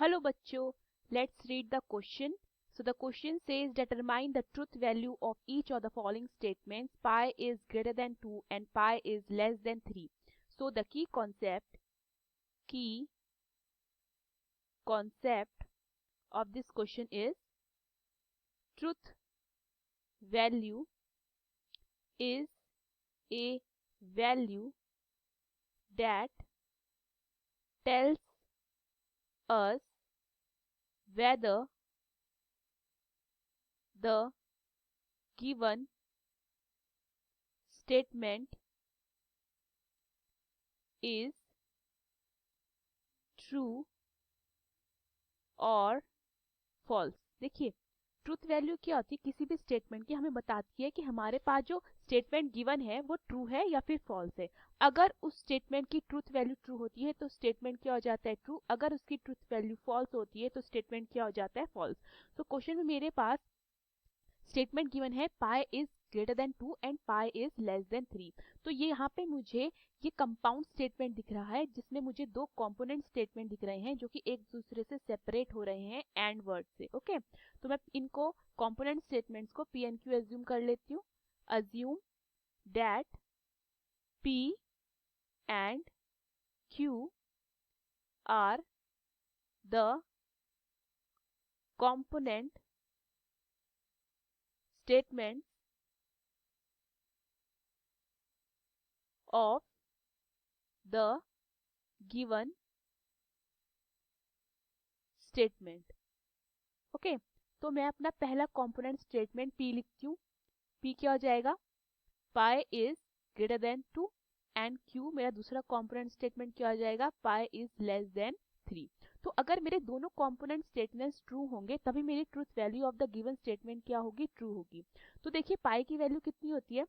Hello bachcho, let's read the question. So the question says determine the truth value of each of the following statements. Pi is greater than 2 and pi is less than 3. So the key concept of this question is truth value is a value that tells us whether the given statement is true और false. देखिए truth value क्या होती है, किसी भी statement की हमें बताती है कि हमारे पास जो स्टेटमेंट गिवन है वो ट्रू है या फिर फॉल्स है। अगर उस स्टेटमेंट की ट्रूथ वैल्यू ट्रू होती है तो स्टेटमेंट क्या हो जाता है, ट्रू। अगर उसकी ट्रूथ वैल्यू फॉल्स होती है तो स्टेटमेंट क्या हो जाता है, फॉल्स। तो क्वेश्चन में मेरे पास स्टेटमेंट गिवन है pi is greater than 2 and pi is less than 3। तो ये यहाँ पे मुझे ये कंपाउंड स्टेटमेंट दिख रहा है जिसमें मुझे दो कंपोनेंट स्टेटमेंट दिख रहे हैं जो कि एक दूसरे से सेपरेट हो रहे हैं एंड वर्ड से। ओके, तो मैं इनको कंपोनेंट स्टेटमेंट्स को पी एंड क्यू एज्यूम कर लेती हूँ। Assume that P and Q R the component statements of the given statement। Okay, तो मैं अपना पहला कंपोनेंट स्टेटमेंट P लिखती हूँ। P क्या हो जाएगा, pi is greater than 2 and Q मेरा दूसरा कंपोनेंट स्टेटमेंट क्या हो जाएगा, पाई इज लेस देन 3। तो अगर मेरे दोनों कंपोनेंट स्टेटमेंट्स ट्रू होंगे तभी मेरी truth value of the given statement क्या होगी, ट्रू होगी। तो देखिए पाई की वैल्यू कितनी होती है,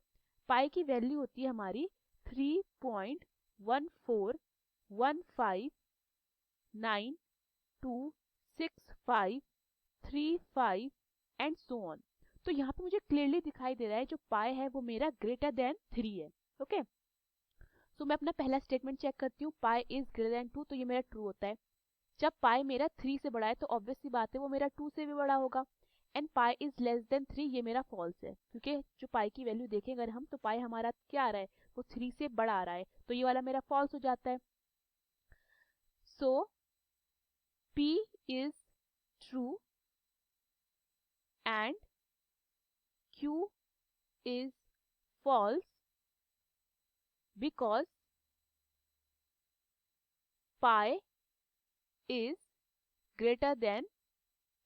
पाई की वैल्यू होती है हमारी 3.141592535 एंड सो ऑन। तो यहाँ पे मुझे क्लियरली दिखाई दे रहा है जो पाई है वो मेरा ग्रेटर देन 3 है। ओके, तो मैं अपना पहला स्टेटमेंट चेक करती हूँ, पाई इज ग्रेटर देन 2, तो ये मेरा ट्रू होता है। जब पाई मेरा 3 से बड़ा है तो ऑब्वियस सी बात है वो मेरा 2 से भी बड़ा होगा। And pi is less than 3 ये मेरा फॉल्स है, क्योंकि जो पाई की वैल्यू देखें अगर हम तो पाई हमारा क्या आ रहा है, वो 3 से बड़ा आ रहा है, तो ये वाला मेरा फॉल्स हो जाता है। सो P is true and Q is false because pi is greater than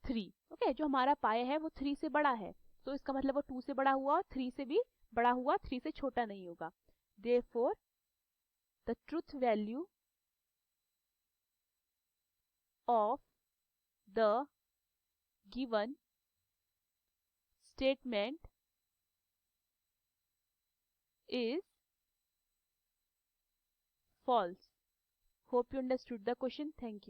3। Okay, जो हमारा पाई है वो 3 से बड़ा है, तो इसका मतलब वो 2 से बड़ा हुआ और 3 से भी बड़ा हुआ, 3 से छोटा नहीं होगा। Therefore, the truth value of the given statement is false. Hope you understood the question. Thank you.